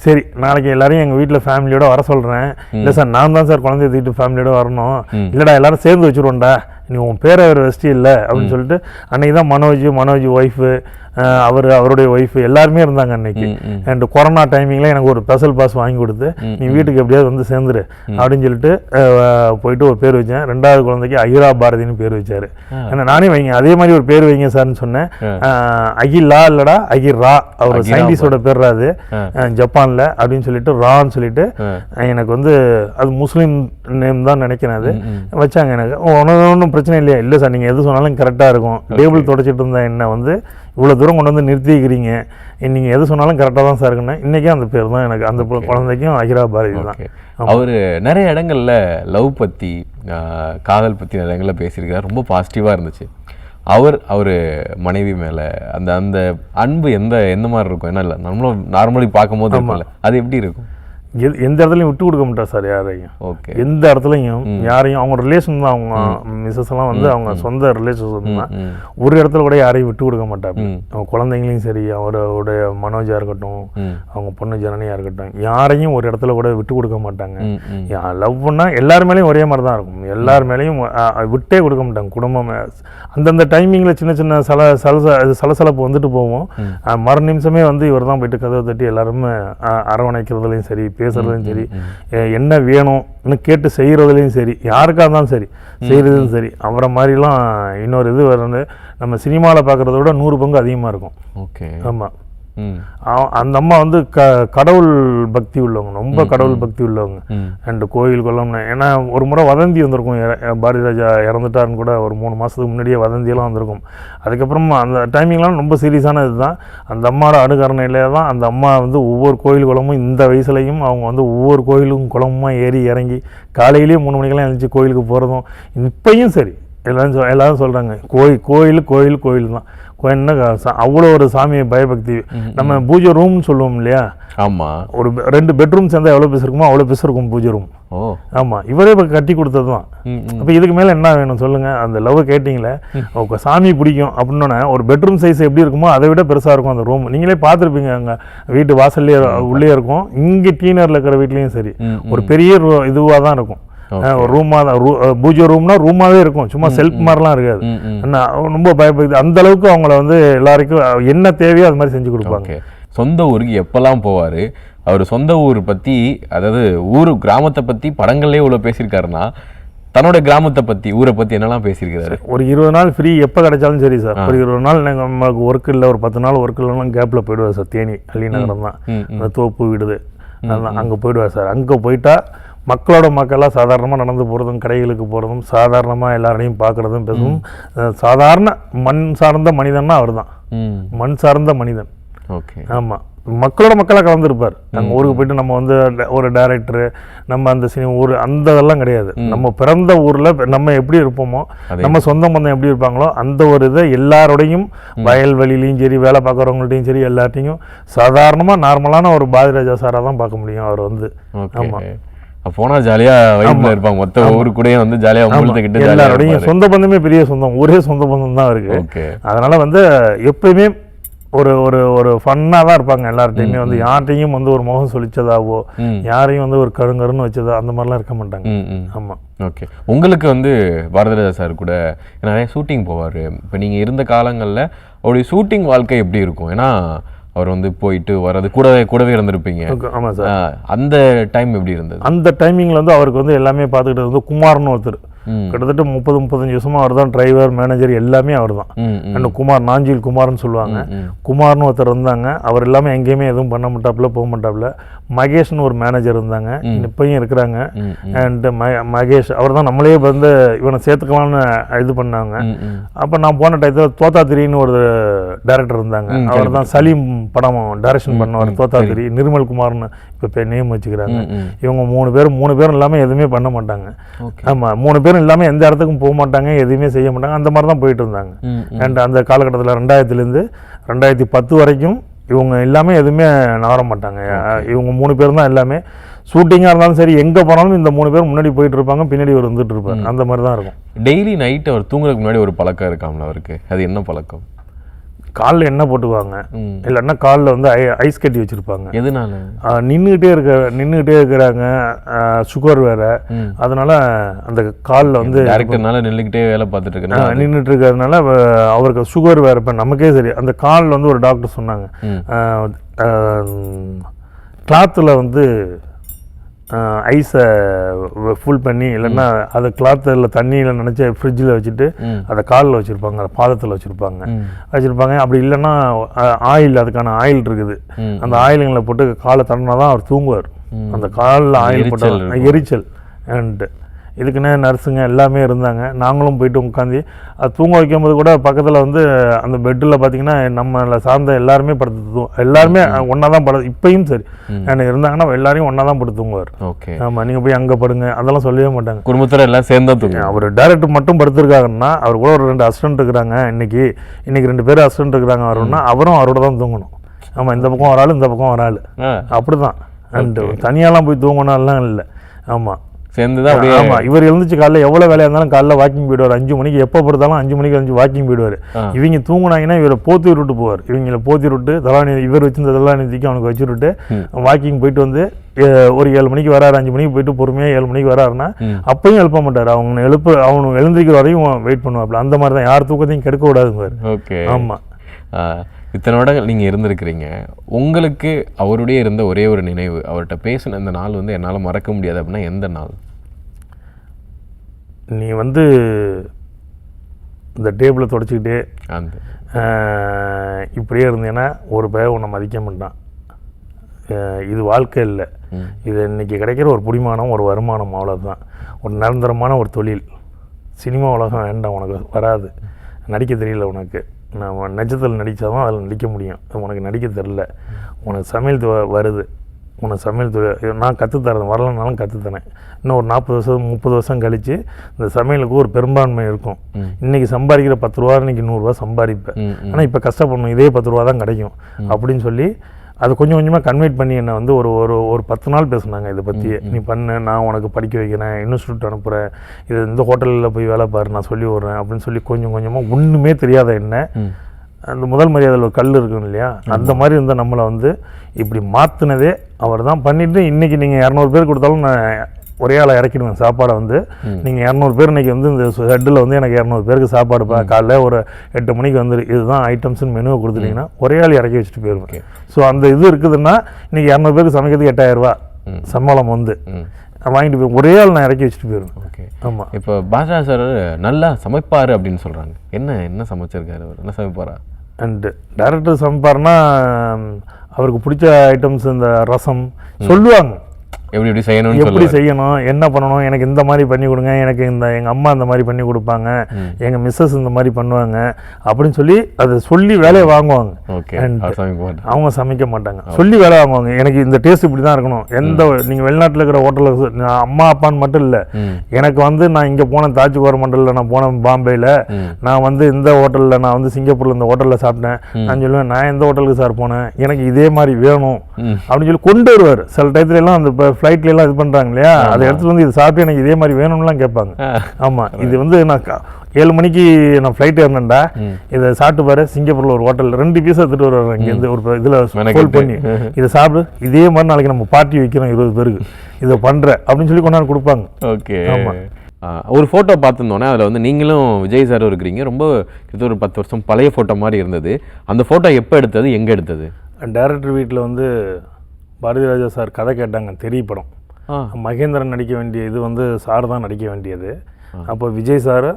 சரி, நாளைக்கு எல்லாரையும் எங்கள் வீட்டில் ஃபேமிலியோட வர சொல்கிறேன். இல்லை சார், நான் தான் சார் குழந்தைய தூக்கிட்டு ஃபேமிலியோட வரணும். இல்லைடா, எல்லாரும் சேர்ந்து வச்சுருவோம்டா, நீ உன் பேரை அவர் வசதி இல்லை அப்படின்னு சொல்லிட்டு அன்றைக்கி தான் மனோஜ் ஒய்ஃபு, அவருடைய ஒய்ஃபு எல்லாருமே இருந்தாங்க அன்னைக்கு. அண்ட் கொரோனா டைமிங்கில் எனக்கு ஒரு ஸ்பெஷல் பாஸ் வாங்கி கொடுத்து நீ வீட்டுக்கு எப்படியாவது வந்து சேர்ந்துரு அப்படின்னு சொல்லிட்டு போயிட்டு ஒரு பேர் வச்சேன். 2வது குழந்தைக்கு அகிரா பாரதின்னு பேர் வச்சார். ஏன்னா நானே வைங்க அதே மாதிரி ஒரு பேர் வைங்க சார்னு சொன்னேன். அகிலா இல்லடா அகிரா, அவர் சயின்டிஸ்டோட பேர் அது ஜப்பானில் அப்படின்னு சொல்லிட்டு ரான்னு சொல்லிட்டு எனக்கு வந்து அது முஸ்லீம் நேம் தான் நினைக்கிறேன் அது வச்சாங்க. எனக்கு ஒன்றும் பிரச்சனை இல்லையா? இல்லை சார், நீங்கள் எது சொன்னாலும் கரெக்டாக இருக்கும். டேபிள் தொடச்சிட்டு இருந்த என்ன வந்து இவ்வளோ தூரம் கொண்டு வந்து நிறுத்திக்கிறீங்க, நீங்கள் எது சொன்னாலும் கரெக்டாக தான் சார் இருக்குன்னு. இன்றைக்கும் அந்த பேர் தான் எனக்கு, அந்த குழந்தைக்கும் அகிரா பாரதி தான். அவர் நிறைய இடங்கள்ல லவ் பற்றி, காதல் பற்றி நிறைய இடங்களில் பேசியிருக்காரு. ரொம்ப பாசிட்டிவாக இருந்துச்சு. அவர் மனைவி மேலே அந்த அந்த அன்பு எந்த மாதிரி இருக்கும்? ஏன்னா இல்லை நம்மளும் நார்மலி பார்க்கும்போது இருக்கும்ல, அது எப்படி இருக்கும்? எந்த இடத்துலையும் விட்டு கொடுக்க மாட்டார் சார் யாரையும். ஓகே. எந்த இடத்துலையும் யாரையும், அவங்க ரிலேஷன் தான், அவங்க மிஸ்ஸஸ் எல்லாம் வந்து அவங்க சொந்த ரிலேஷன் தான். ஒரு இடத்துல கூட யாரையும் விட்டு கொடுக்க மாட்டாங்க. அவங்க குழந்தைங்களையும் சரி, அவருடைய மனோஜா இருக்கட்டும், அவங்க பொண்ணு ஜனனியா இருக்கட்டும், யாரையும் ஒரு இடத்துல கூட விட்டு கொடுக்க மாட்டாங்க. லவ் பண்ணா எல்லார் மேலேயும் ஒரே மாதிரி தான் இருக்கும். எல்லார் மேலேயும் விட்டே கொடுக்க மாட்டாங்க. குடும்பம் அந்தந்த டைமிங்கில் சின்ன சின்ன சலசலப்பு வந்துட்டு போவோம். மறு நிமிஷமே வந்து இவர் தான் போயிட்டு கதவை தட்டி எல்லாருமே அரவணைக்கிறதுலையும் சரி, பேசுறதுலையும் சரி, என்ன வேணும்னு கேட்டு செய்கிறதுலையும் சரி, யாருக்காக இருந்தாலும் சரி செய்கிறதும் சரி. அவரை மாதிரிலாம் இன்னொரு இது வந்து நம்ம சினிமாவில் பார்க்குறத விட 100 பங்கு அதிகமாக இருக்கும். ஓகே. ஆமாம். அந்த அம்மா வந்து கடவுள் பக்தி உள்ளவங்க, ரொம்ப கடவுள் பக்தி உள்ளவங்க. அண்டு கோயில் கொள்ளம்னு, ஏன்னா ஒரு முறை வதந்தி வந்திருக்கும், பாரதி ராஜா இறந்துட்டாருன்னு கூட ஒரு 3 மாதத்துக்கு முன்னாடியே வதந்தியெல்லாம் வந்திருக்கும். அதுக்கப்புறமா அந்த டைமிங்லாம் ரொம்ப சீரியஸான இதுதான். அந்த அம்மாவோட அணுகரணையிலே தான் அந்த அம்மா வந்து ஒவ்வொரு கோயில் குளமும் இந்த வயசுலையும் அவங்க வந்து ஒவ்வொரு கோயிலும் குளமுமா ஏறி இறங்கி காலையிலேயே 3 மணிக்கெல்லாம் எழுந்துச்சு கோயிலுக்கு போகிறதும் இப்பயும் சரி. எல்லாரும் சொல்கிறாங்க கோயில் தான். என்ன அவ்வளோ ஒரு சாமியை பயபக்தி. நம்ம பூஜை ரூம்னு சொல்லுவோம் இல்லையா? ஆமாம். ஒரு 2 பெட்ரூம் சேர்ந்தா எவ்வளோ பீஸ் இருக்குமோ அவ்வளோ பீஸ் இருக்கும் பூஜை ரூம். ஆமாம். இவரே இப்போ கட்டி கொடுத்தது தான். அப்போ இதுக்கு மேலே என்ன வேணும் சொல்லுங்கள்? அந்த லவ் கேட்டிங்களே, சாமி பிடிக்கும் அப்படின்னோன்னே ஒரு பெட்ரூம் சைஸ் எப்படி இருக்குமோ அதை விட பெருசாக இருக்கும் அந்த ரூம். நீங்களே பார்த்துருப்பீங்க, அங்கே வீட்டு வாசல்லே உள்ளே இருக்கும். இங்கே டீனரில் இருக்கிற வீட்லேயும் சரி ஒரு பெரிய இதுவாக தான் இருக்கும். ரூமாக தான், பூஜை ரூம்னா ரூமாவே இருக்கும், சும்மா செல்ஃப் மாதிரிலாம் இருக்காது. என்ன ரொம்ப பயப்படுது. அந்த அளவுக்கு அவங்கள வந்து எல்லாருக்கும் என்ன தேவையோ அது மாதிரி செஞ்சு கொடுப்பாங்க. சொந்த ஊருக்கு எப்பெல்லாம் போவார்? அவர் சொந்த ஊர் பற்றி, அதாவது கிராமத்தை பற்றி படங்கள்லேயே இவ்வளோ பேசியிருக்காருன்னா, தன்னோட கிராமத்தை பற்றி, ஊரை பற்றி என்னெல்லாம் பேசியிருக்காரு? ஒரு 20 நாள் ஃப்ரீ எப்போ கிடைச்சாலும் சரி சார். ஒரு 20 நாள் நமக்கு ஒர்க் இல்லை, ஒரு 10 நாள் ஒர்க் இல்லைன்னா கேப்பில் போயிடுவார் சார். தேனி அள்ளிநகரம் தான், அந்த தோப்பு விடுது, அதெல்லாம் அங்கே போயிடுவார் சார். அங்கே போயிட்டா மக்களாக சாதாரணமாக நடந்து போகிறதும், கடைகளுக்கு போகிறதும், சாதாரணமாக எல்லாரையும் பார்க்குறதும், பேசும். சாதாரண மண் சார்ந்த மனிதன்னா அவர் தான், மண் சார்ந்த மனிதன். ஓகே. ஆமாம். மக்களாக கலந்துருப்பார். நாங்கள் ஊருக்கு போயிட்டு நம்ம வந்து ஒரு டைரக்டரு, நம்ம அந்த சினிமா ஊர் அந்த இதெல்லாம் கிடையாது. நம்ம பிறந்த ஊரில் நம்ம எப்படி இருப்போமோ, நம்ம சொந்த பந்தம் எப்படி இருப்பாங்களோ அந்த ஒரு இதை எல்லாரோடையும், வயல்வெளியிலையும் சரி, வேலை பார்க்குறவங்கள்ட்டையும் சரி, எல்லாத்தையும் சாதாரணமாக நார்மலான ஒரு பாரதிராஜா சாராக தான் பார்க்க முடியும் அவர் வந்து. ஆமாம். போனா ஜாலியா வைப்ல இருப்பாங்க. மொத்த ஊரு கூட வந்து ஜாலியா முழுத்துக்கிட்டு எல்லாரோடையும் சொந்த பந்தமே பெரிய சொந்தம், ஒரே சொந்த பந்தம் தான் இருக்கு. அதனால வந்து எப்பயுமே ஒரு ஒரு ஒரு ஃபன்னாக தான் இருப்பாங்க. எல்லார்ட்டையுமே வந்து யார்ட்டையும் வந்து ஒரு முகம் சொலிச்சதாவோ, யாரையும் வந்து ஒரு கருங்கருன்னு வச்சதோ அந்த மாதிரிலாம் இருக்க மாட்டாங்க. ஆமாம். ஓகே. உங்களுக்கு வந்து பாரதிராஜா சார் கூட நிறைய ஷூட்டிங் போவார். இப்போ நீங்கள் இருந்த காலங்களில் அவருடைய ஷூட்டிங் வாழ்க்கை எப்படி இருக்கும்? ஏன்னா அவர் வந்து போயிட்டு வர்றது கூடவே இருந்திருப்பீங்க. ஆமாம் சார். அந்த டைம் எப்படி இருந்தது? அந்த டைமிங்கில் வந்து அவருக்கு வந்து எல்லாமே பார்த்துக்கிட்டு வந்து குமார்னு ஒருத்தர், கிட்டத்தட்ட 30-35 வருஷமா அவர் தான் டிரைவர், மேனேஜர் எல்லாமே அவர் தான். அண்ட் குமார், நாஞ்சில் குமார்னு சொல்லுவாங்க. குமார்னு ஒருத்தர் இருந்தாங்க. அவர் எல்லாமே எங்கேயுமே எதுவும் பண்ண மாட்டாப்புல, போக மாட்டாப்புல. மகேஷ்னு ஒரு மேனேஜர் இருந்தாங்க, இப்பயும் இருக்கிறாங்க. அண்ட் மகேஷ் அவர் தான் நம்மளே வந்து இவனை சேர்த்துக்கலாம்னு இது பண்ணாங்க. அப்போ நான் போன டயத்தில் தோத்தாத்திரின்னு ஒரு டைரக்டர் இருந்தாங்க. அவர் தான் சலீம் படம் டைரக்ஷன் பண்ணவர் தோத்தாத்திரி. நிர்மல் குமார்னு இப்போ நேம் வச்சுக்கிறாங்க. இவங்க 3 பேரும் இல்லாமல் எதுவுமே பண்ண மாட்டாங்க. ஆமாம், 3 பேரும் இல்லாமல் எந்த இடத்துக்கும் போக மாட்டாங்க, எதுவுமே செய்ய மாட்டாங்க. அந்த மாதிரி தான் போயிட்டு இருந்தாங்க. அண்ட் அந்த காலகட்டத்தில் 2000லேருந்து 2010 வரைக்கும் இவங்க எல்லாமே எதுவுமே நகர மாட்டாங்க. இவங்க 3 பேரும் தான் எல்லாமே. ஷூட்டிங்காக இருந்தாலும் சரி, எங்கே போனாலும் இந்த 3 பேர் முன்னாடி போயிட்டு இருப்பாங்க, பின்னாடி அவர் வந்துட்டு இருப்பார். அந்த மாதிரி தான் இருக்கும். டெய்லி நைட் அவர் தூங்குறதுக்கு முன்னாடி ஒரு பழக்கம் இருக்காங்களா அவருக்கு? அது என்ன பழக்கம்? காலில் எண்ணெய் போட்டுக்குவாங்க, இல்லைன்னா காலில் வந்து ஐஸ் கட்டி வச்சுருப்பாங்க. எதனால? நின்றுக்கிட்டே இருக்கிறாங்க, சுகர் வேறு. அதனால் அந்த காலில் வந்து டேரக்டர்னால நின்றுக்கிட்டே வேலை பார்த்துட்டு இருக்கேன், நின்றுட்டு இருக்கிறதுனால அவருக்கு சுகர் வேறு. இப்போ நமக்கே சரி, அந்த காலில் வந்து ஒரு டாக்டர் சொன்னாங்க, கிளாத்தில் வந்து ஐஸை ஃபுல் பண்ணி, இல்லைன்னா அதை கிளாத்தில் தண்ணியில் நினச்சி ஃப்ரிட்ஜில் வச்சுட்டு அதை காலில் வச்சுருப்பாங்க, அதை பாதத்தில் வச்சுருப்பாங்க. அப்படி இல்லைன்னா ஆயில், அதுக்கான ஆயில் இருக்குது, அந்த ஆயிலுங்களை போட்டு காலை தட்டினா தான் அவர் தூங்குவார். அந்த காலில் ஆயில் போட்டால் எரிச்சல். அண்ட் இதுக்குன்னே நர்ஸுங்க எல்லாமே இருந்தாங்க. நாங்களும் போயிட்டு உட்காந்து அது தூங்க வைக்கும்போது கூட பக்கத்தில் வந்து அந்த பெட்டில் பார்த்தீங்கன்னா நம்மளை சார்ந்த எல்லாருமே படுத்து எல்லாருமே ஒன்றா தான் இப்பயும் சரி எனக்கு இருந்தாங்கன்னா எல்லாரையும் ஒன்றா தான் படுத்து தூங்குவார். ஓகே. ஆமாம், நீங்கள் போய் அங்கே படுங்க அதெல்லாம் சொல்லவே மாட்டாங்க. குடும்பத்தில் எல்லாம் சேர்ந்தா தூங்க. அவர் டைரக்டர் மட்டும் படுத்திருக்காங்கன்னா அவர் கூட ஒரு 2 அசிஸ்டன்ட் இருக்கிறாங்க. இன்னைக்கு 2 பேர் அசிஸ்டன்ட் இருக்கிறாங்க. அவருன்னா அவரும் அவரோட தான் தூங்கணும். ஆமாம், இந்த பக்கம் ஒரு ஆள் இந்த பக்கம் ஒரு ஆள் அப்படி தான். அண்ட் தனியாலாம் போய் தூங்கினாலாம் இல்லை. ஆமாம், சேர்ந்து தான். ஆமாம், இவர் எழுந்துச்சு காலைல எவ்வளோ வேலையாக இருந்தாலும் காலைல வாக்கிங் போயிடுவார். 5 மணிக்கு எப்போ படுத்தாலும் 5 மணிக்கு எழுந்து வாக்கிங் போயிடுவார். இவங்க தூங்குனாங்கன்னா இவரை போத்தி விட்டு போவார். இவங்களை போத்தி விட்டு தலாநிதி இவர் வச்சிருந்த தலாநிதிக்கு அவனுக்கு வச்சு விட்டு வாக்கிங் போயிட்டு வந்து ஒரு 7 மணிக்கு வராரு. 5 மணிக்கு போயிட்டு பொறுமையாக 7 மணிக்கு வராருன்னா அப்பயும் எழுப்ப மாட்டார். அவனுக்கு எழுந்திருக்கிற வரையும் வெயிட் பண்ணுவாப்புல. அந்த மாதிரி தான், யார் தூக்கத்தையும் கெடுக்க கூடாதுங்க. ஓகே. ஆமாம், இத்தனை வருடங்கள் நீங்கள் இருந்திருக்கிறீங்க. உங்களுக்கு அவருடைய இருந்த ஒரே ஒரு நினைவு, அவர்கிட்ட பேசின அந்த நாள் வந்து என்னால் மறக்க முடியாது அப்படின்னா எந்த நாள்? நீ வந்து இந்த டேபிளை தொடச்சிக்கிட்டே அந்த இப்படியே இருந்தீங்கன்னா ஒரு பையன் உன்னை மதிக்க மாட்டான். இது வாழ்க்கை இல்லை, இது இன்றைக்கி கிடைக்கிற ஒரு புடிமானம், ஒரு வருமானம், அவ்வளோதான். ஒரு நிரந்தரமான ஒரு தொழில். சினிமா உலகம் வேண்டாம், உனக்கு வராது. நடிக்க தெரியல உனக்கு. நான் நட்சத்திரத்தில் நடித்தா தான் அதில் நடிக்க முடியும். உனக்கு நடிக்க தெரில. உனக்கு சமையல் வருது, உனக்கு சமையல் தொழில் நான் கற்றுத்தரேன். வரலனாலும் கற்றுத்தரேன். இன்னும் ஒரு 40 வருஷம் 30 வருஷம் கழித்து இந்த சமையலுக்கு ஒரு பெரும்பான்மை இருக்கும். இன்றைக்கி சம்பாதிக்கிற 10 ரூபா இன்றைக்கி 100 ரூபா சம்பாதிப்பேன். ஆனால் இப்போ கஷ்டப்படணும், இதே 10 ரூபா தான் கிடைக்கும் அப்படின்னு சொல்லி அதை கொஞ்சம் கொஞ்சமாக கன்வெர்ட் பண்ணி என்னை வந்து ஒரு 10 நாள் பேசுனாங்க இதை பற்றியே. நீ பண்ணு, நான் உனக்கு படிக்க வைக்கிறேன், இன்ஸ்டியூட் அனுப்புகிறேன், இது இந்த ஹோட்டலில் போய் வேலை பாரு, நான் சொல்லி விட்றேன் அப்படின்னு சொல்லி கொஞ்சம் கொஞ்சமாக ஒன்றுமே தெரியாத என்ன அந்த முதல் மரியாதையில் ஒரு கல் இருக்கும் இல்லையா, அந்த மாதிரி இருந்தால் நம்மளை வந்து இப்படி மாற்றினதே அவர் தான். பண்ணிவிட்டு இன்றைக்கி நீங்கள் 200 பேர் கொடுத்தாலும் நான் ஒரே ஆளை இறக்கிடுவேன் சாப்பாடை வந்து. நீங்கள் 200 பேர் இன்றைக்கி வந்து இந்த ஹெட்டில் வந்து எனக்கு 200 பேருக்கு சாப்பாடுப்பா, காலைல ஒரு 8 மணிக்கு வந்து இதுதான் ஐட்டம்ஸ்னு மெனுவை கொடுத்துட்டிங்கன்னா ஒரே ஆள் இறக்கி வச்சுட்டு போயிடுவேன். ஸோ அந்த இது இருக்குதுன்னா இன்றைக்கி 200 பேருக்கு சமைக்கிறதுக்கு 8000 ரூபா சம்பளம் வந்து வாங்கிட்டு போய் ஒரே ஆள் நான் இறக்கி வச்சுட்டு போயிடுவேன். ஓகே. ஆமாம். இப்போ பாஷா சார் நல்லா சமைப்பார் அப்படின்னு சொல்கிறாங்க. என்ன சமைச்சிருக்காரு அவர்? என்ன சமைப்பாரா? அண்டு டைரக்டர் சமைப்பாருன்னா அவருக்கு பிடிச்ச ஐட்டம்ஸ் இந்த ரசம் சொல்லுவாங்க, எப்படி செய்யணும், என்ன பண்ணணும், எனக்கு இந்த மாதிரி பண்ணி கொடுங்க, எனக்கு எங்கள் அம்மா இந்த மாதிரி பண்ணி கொடுப்பாங்க, எங்கள் மிஸ்ஸஸ் இந்த மாதிரி பண்ணுவாங்க அப்படின்னு சொல்லி அதை சொல்லி வேலையை வாங்குவாங்க. அவங்க சமைக்க மாட்டாங்க, சொல்லி வேலை வாங்குவாங்க. எனக்கு இந்த டேஸ்ட் இப்படி தான் இருக்கணும். நீங்கள் வெளிநாட்டில் இருக்கிற ஹோட்டலில் அம்மா அப்பான்னு மட்டும் இல்லை, எனக்கு வந்து நான் இங்கே போனேன் தாஜ் கோரமண்டலில், நான் போனேன் பாம்பேயில், நான் வந்து இந்த ஹோட்டலில், நான் வந்து சிங்கப்பூரில் இந்த ஹோட்டலில் சாப்பிட்டேன். நான் சொல்லுவேன், நான் எந்த ஹோட்டலுக்கு சார் போனேன், எனக்கு இதே மாதிரி வேணும் அப்படின்னு சொல்லி கொண்டு வருவார். சில டயத்துல எல்லாம் அந்த ஃப்ளைட்லாம் இது பண்ணுறாங்க இல்லையா, அதை எடுத்துகிட்டு வந்து இது சாப்பிட்டு எனக்கு இதே மாதிரி வேணும்லாம் கேட்பாங்க. ஆமாம், இது வந்து நான் 7 மணிக்கு நான் ஃப்ளைட் ஏறினேன்டா, இதை சாப்பிட்டு பாரு, சிங்கப்பூரில் ஒரு ஹோட்டல் 2 பீஸ் எடுத்துகிட்டு வருவாங்க இங்கேருந்து ஒரு இதில் ஃபோல் பண்ணி, இதை சாப்பிடு, இதே மாதிரி நாளைக்கு நம்ம பார்ட்டி வைக்கிறோம் 20 பேருக்கு, இதை பண்ணுற அப்படின்னு சொல்லி கொண்டாந்து கொடுப்பாங்க. ஓகே. ஆமாம். ஒரு ஃபோட்டோ பார்த்துருந்தோன்னே அதில் வந்து நீங்களும் விஜய் சாரும் இருக்கிறீங்க. ரொம்ப இது ஒரு 10 வருஷம் பழைய ஃபோட்டோ மாதிரி இருந்தது. அந்த ஃபோட்டோ எப்போ எடுத்தது, எங்கே எடுத்தது? டைரக்டர் வீட்டில் வந்து பாரதி ராஜா சார் கதை கேட்டாங்க, தெரிய படம். மகேந்திரன் நடிக்க வேண்டிய இது வந்து சார் தான் நடிக்க வேண்டியது. அப்போ விஜய் சார்,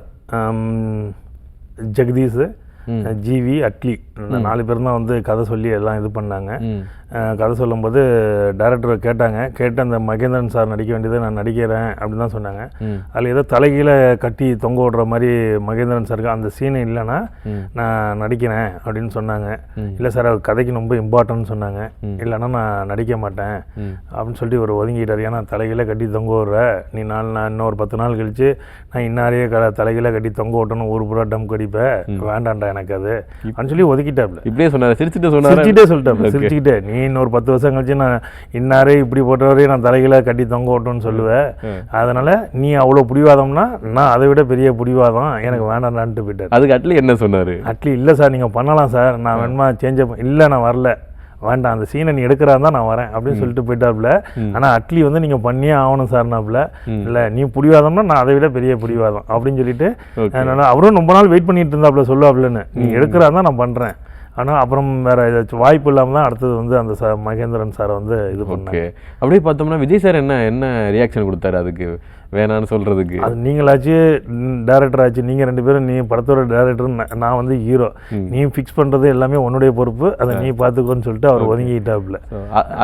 ஜெகதீஷ், ஜிவி, அட்லி இந்த 4 பேர் தான் வந்து கதை சொல்லி எல்லாம் இது பண்ணாங்க. கதை சொல்லும்போது டைரக்டரை கேட்டு அந்த மகேந்திரன் சார் நடிக்க வேண்டியதை நான் நடிக்கிறேன் அப்படின்னு தான் சொன்னாங்க. அதில் ஏதோ தலைகீழ கட்டி தொங்க விடுற மாதிரி மகேந்திரன் சாருக்கு அந்த சீனு இல்லைன்னா நான் நடிக்கிறேன் அப்படின்னு சொன்னாங்க. இல்லை சார் அவர் கதைக்கு ரொம்ப இம்பார்ட்டன்ட்னு சொன்னாங்க. இல்லைன்னா நான் நடிக்க மாட்டேன் அப்படின்னு சொல்லிட்டு ஒரு ஒதுங்கிட்டார். ஏன்னா தலைகீழ கட்டி தொங்க விடுற நீ நான் இன்னும் ஒரு 10 நாள் கழிச்சு நான் இன்னாரையே தலைகீழ கட்டி தொங்க விட்டணும், ஊர் பூரா டம் கடிப்பேன், வேண்டாண்டா எனக்கு அது அப்படின்னு சொல்லி ஒதுக்கிட்டாப்ல. இப்படியே சொன்னார், சிரிச்சுட்டே சொல்லிட்டாப்ல, சிரிச்சுக்கிட்டே நீ இன்னொரு 10 வருஷம் கழிச்சு நான் இன்னாரே இப்படி போட்டவரையே நான் தலைகளை கட்டி தொங்க விட்டோன்னு சொல்லுவேன், அதனால நீ அவ்வளோ பிடிவாதம்னா நான் அதை விட பெரிய பிடிவாதம், எனக்கு வேண்டாம்டான்ட்டு போயிட்டார். அதுக்கு அட்லி என்ன சொன்னார்? அட்லி இல்லை சார் நீங்கள் பண்ணலாம் சார், நான் வேணுமா சேஞ்ச் இல்லை நான் வரல, வேண்டாம் அந்த சீனை நீ எடுக்கிறா தான் நான் வரேன் அப்படின்னு சொல்லிட்டு போயிட்டாப்புல. ஆனால் அட்லி வந்து நீங்கள் பண்ணியே ஆகணும் சார்னாப்புல. இல்லை நீ பிடிவாதம்னா நான் அதை விட பெரிய பிடிவாதம் அப்படின்னு சொல்லிட்டு அதனால அவரும் ரொம்ப நாள் வெயிட் பண்ணிட்டு இருந்தாப்புல சொல்லுவாப்புலன்னு, நீ எடுக்கிறா தான் நான் பண்ணுறேன். ஆனால் அப்புறம் வேறு ஏதாச்சும் வாய்ப்பு இல்லாமல் தான் அடுத்தது வந்து அந்த மகேந்திரன் சாரை வந்து இது பண்ணாங்க. அப்படியே பார்த்தோம்னா விஜய் சார் என்ன ரியாக்ஷன் கொடுத்தாரு அதுக்கு? வேணான்னு சொல்கிறதுக்கு? அது நீங்களாச்சு டேரக்டர் ஆச்சு, நீங்கள் 2 பேரும், நீ படத்தோட டேரக்டர், நான் வந்து ஹீரோ, நீ ஃபிக்ஸ் பண்ணுறது எல்லாமே உன்னுடைய பொறுப்பு, அதை நீ பார்த்துக்கோன்னு சொல்லிட்டு அவர் ஒதுங்கிட்டாப்புல.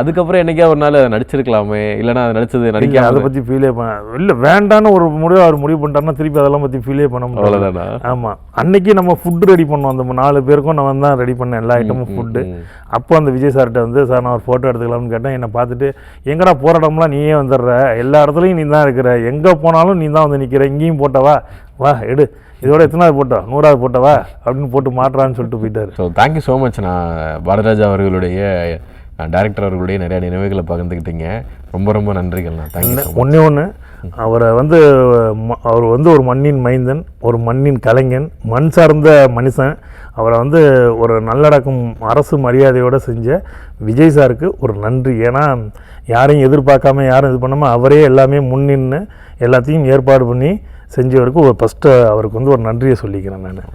அதுக்கப்புறம் என்னைக்கா ஒரு நாள் நடிச்சிருக்கலாமே, இல்லைன்னா அது நடிச்சது நடிக்க அதை பற்றி ஃபீலே பண்ண இல்லை, வேண்டான்னு ஒரு முடிவு அவர் முடிவு பண்ணிட்டாருன்னா திருப்பி அதெல்லாம் பற்றி ஃபீலே பண்ண முடியாது. ஆமாம், அன்னைக்கு நம்ம ஃபுட்டு ரெடி பண்ணோம், அந்த 4 பேருக்கும் நான் தான் ரெடி பண்ணேன் எல்லா ஐட்டமும் ஃபுட்டு. அப்போ அந்த விஜய் சார்கிட்ட வந்து, சார் நான் ஒரு ஃபோட்டோ எடுத்துக்கலாம்னு கேட்டேன். என்னை பார்த்துட்டு, எங்கடா போகிற இடம்லாம் நீயே வந்துடுற, எல்லா இடத்துலையும் நீ தான் இருக்கிற, எங்கே போனாலும் நீ தான் வந்து நிற்கிற, இங்கேயும் போட்டவா, வா எடு, இதோட எத்தனாவது போட்டோம், 100வது போட்டவா அப்படின்னு போட்டு மாட்டுறான்னு சொல்லிட்டு போயிட்டார். So thank you so much. நான் பாரதிராஜா அவர்களுடைய டைரக்டர் அவர்களுடைய நிறைய நினைவுகளை பகிர்ந்துக்கிட்டீங்க. ரொம்ப ரொம்ப நன்றிகள்ண்ணா. தேங்க்யூ. ஒன்று அவரை வந்து அவர் வந்து ஒரு மண்ணின் மைந்தன், ஒரு மண்ணின் கலைஞன், மண் சார்ந்த மனுஷன். அவரை வந்து ஒரு நல்லடக்கம் அரசு மரியாதையோடு செஞ்ச விஜய் சாருக்கு ஒரு நன்றி. ஏன்னா யாரையும் எதிர்பார்க்காம, யாரும் இது பண்ணாமல் அவரே எல்லாமே முன்னின்று எல்லாத்தையும் ஏற்பாடு பண்ணி செஞ்சவருக்கு ஒரு ஃபஸ்ட்டு அவருக்கு வந்து ஒரு நன்றியை சொல்லிக்கிறேன் நான்.